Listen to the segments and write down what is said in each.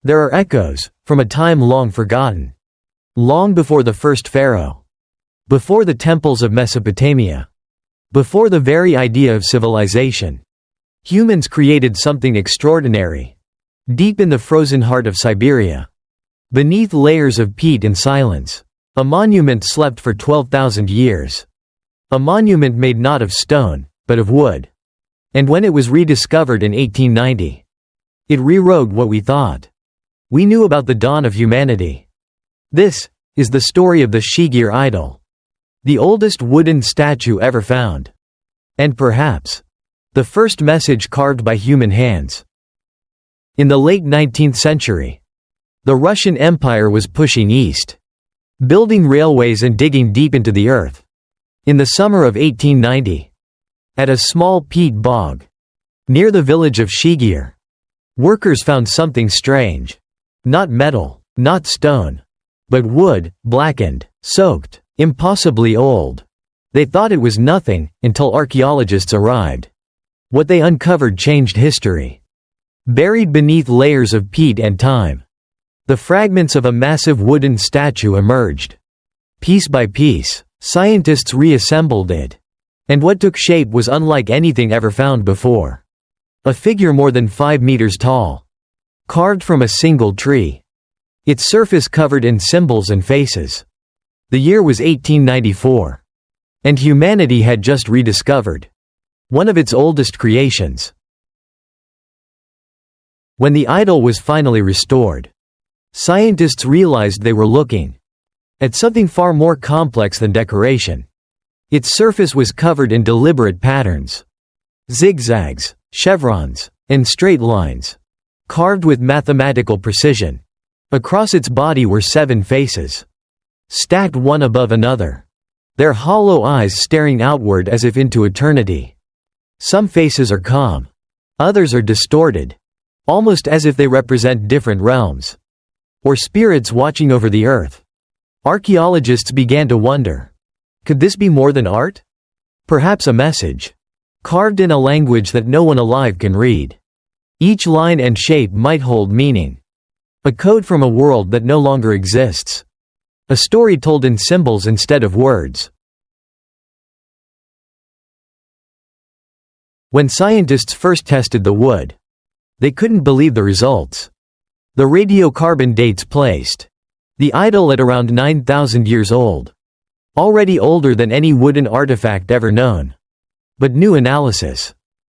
There are echoes, from a time long forgotten. Long before the first pharaoh. Before the temples of Mesopotamia. Before the very idea of civilization. Humans created something extraordinary. Deep in the frozen heart of Siberia. Beneath layers of peat and silence. A monument slept for 12,000 years. A monument made not of stone, but of wood. And when it was rediscovered in 1890, it rewrote what we thought we knew about the dawn of humanity. This is the story of the Shigir idol. The oldest wooden statue ever found. And perhaps the first message carved by human hands. In the late 19th century, the Russian Empire was pushing east, building railways and digging deep into the earth. In the summer of 1890, at a small peat bog, near the village of Shigir, workers found something strange. Not metal, not stone, but wood, blackened, soaked, impossibly old. They thought it was nothing, until archaeologists arrived. What they uncovered changed history. Buried beneath layers of peat and time, the fragments of a massive wooden statue emerged. Piece by piece, scientists reassembled it. And what took shape was unlike anything ever found before. A figure more than 5 meters tall. Carved from a single tree. Its surface covered in symbols and faces. The year was 1894. And humanity had just rediscovered one of its oldest creations. When the idol was finally restored, scientists realized they were looking at something far more complex than decoration. Its surface was covered in deliberate patterns. Zigzags, chevrons, and straight lines. Carved with mathematical precision. Across its body were 7 faces. Stacked one above another. Their hollow eyes staring outward as if into eternity. Some faces are calm. Others are distorted. Almost as if they represent different realms. Or spirits watching over the earth. Archaeologists began to wonder. Could this be more than art? Perhaps a message. Carved in a language that no one alive can read. Each line and shape might hold meaning. A code from a world that no longer exists. A story told in symbols instead of words. When scientists first tested the wood, they couldn't believe the results. The radiocarbon dates placed the idol at around 9,000 years old. Already older than any wooden artifact ever known. But new analysis,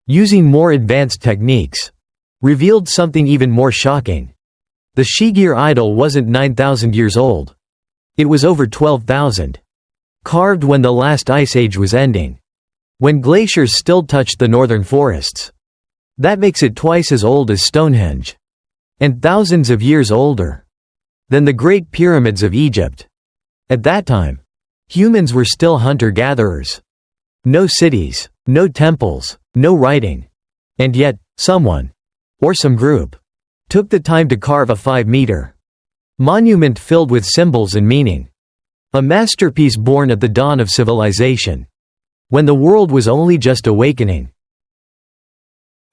using more advanced techniques, revealed something even more shocking. The Shigir idol wasn't 9,000 years old. It was over 12,000. Carved when the last ice age was ending. When glaciers still touched the northern forests. That makes it twice as old as Stonehenge. And thousands of years older than the Great Pyramids of Egypt. At that time, humans were still hunter-gatherers. No cities, no temples, no writing. And yet, someone, or some group, took the time to carve a 5-meter monument filled with symbols and meaning. A masterpiece born at the dawn of civilization. When the world was only just awakening.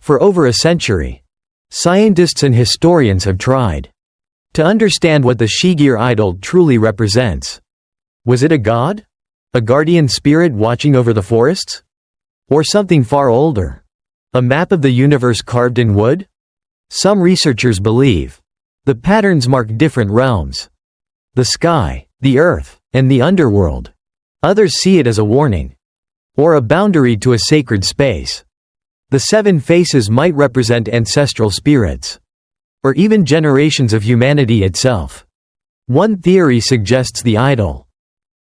For over a century, scientists and historians have tried to understand what the Shigir idol truly represents. Was it a god? A guardian spirit watching over the forests? Or something far older? A map of the universe carved in wood? Some researchers believe the patterns mark different realms. The sky, the earth, and the underworld. Others see it as a warning. Or a boundary to a sacred space. The 7 faces might represent ancestral spirits. Or even generations of humanity itself. One theory suggests the idol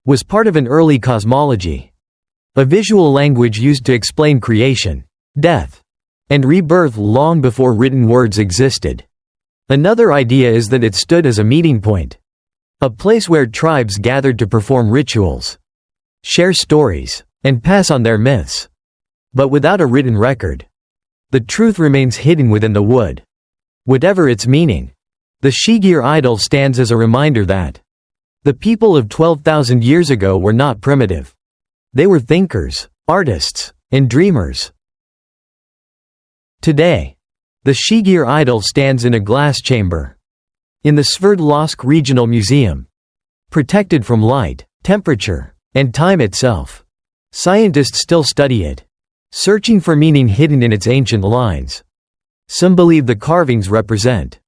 was part of an early cosmology. A visual language used to explain creation, death, and rebirth long before written words existed. Another idea is that it stood as a meeting point. A place where tribes gathered to perform rituals, share stories, and pass on their myths. But without a written record, the truth remains hidden within the wood. Whatever its meaning, the Shigir idol stands as a reminder that the people of 12,000 years ago were not primitive. They were thinkers, artists, and dreamers. Today, the Shigir idol stands in a glass chamber, in the Sverdlovsk Regional Museum. Protected from light, temperature, and time itself. Scientists still study it, searching for meaning hidden in its ancient lines. Some believe the carvings represent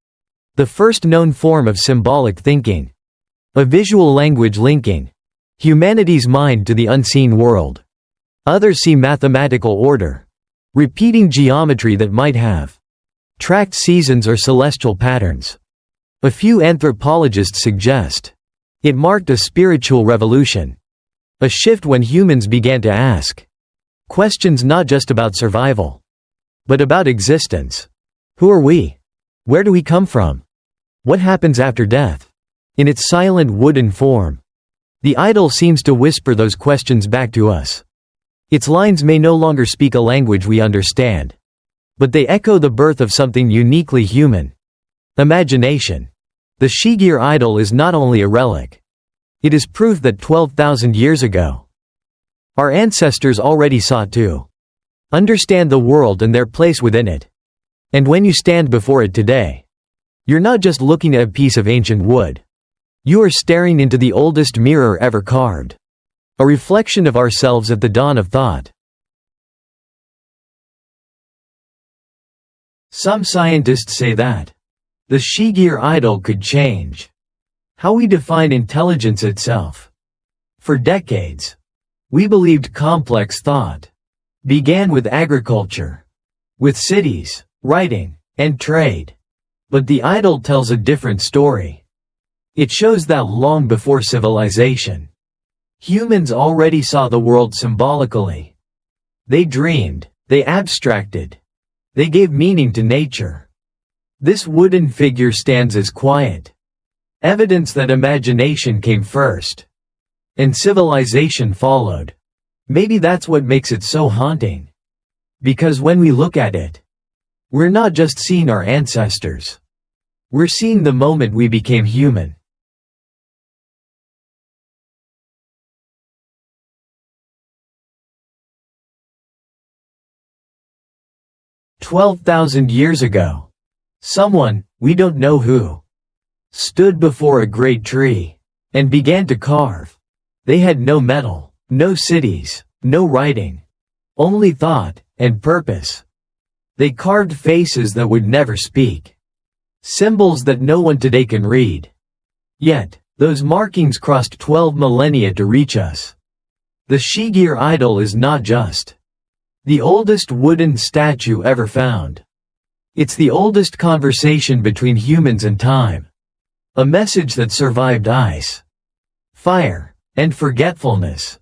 the first known form of symbolic thinking, a visual language linking humanity's mind to the unseen world. Others see mathematical order, repeating geometry that might have tracked seasons or celestial patterns. A few anthropologists suggest it marked a spiritual revolution, a shift when humans began to ask questions not just about survival, but about existence. Who are we? Where do we come from? What happens after death? In its silent wooden form, the idol seems to whisper those questions back to us. Its lines may no longer speak a language we understand, but they echo the birth of something uniquely human: imagination. The Shigir idol is not only a relic. It is proof that 12,000 years ago, our ancestors already sought to understand the world and their place within it. And when you stand before it today, you're not just looking at a piece of ancient wood. You are staring into the oldest mirror ever carved, a reflection of ourselves at the dawn of thought. Some scientists say that the Shigir idol could change how we define intelligence itself. For decades, we believed complex thought began with agriculture, with cities, writing, and trade. But the idol tells a different story. It shows that long before civilization, humans already saw the world symbolically. They dreamed, they abstracted, they gave meaning to nature. This wooden figure stands as quiet evidence that imagination came first, and civilization followed. Maybe that's what makes it so haunting. Because when we look at it, we're not just seeing our ancestors. We're seeing the moment we became human. "12,000 years ago, someone, we don't know who, stood before a great tree and began to carve. They had no metal, no cities, no writing, only thought and purpose. They carved faces that would never speak, symbols that no one today can read. Yet, those markings crossed 12 millennia to reach us. The Shigir idol is not just the oldest wooden statue ever found. It's the oldest conversation between humans and time. A message that survived ice, fire, and forgetfulness.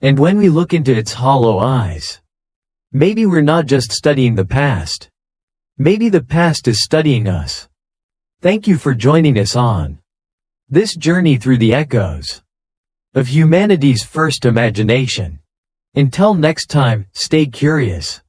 And when we look into its hollow eyes, maybe we're not just studying the past. Maybe the past is studying us. Thank you for joining us on this journey through the echoes of humanity's first imagination. Until next time, stay curious.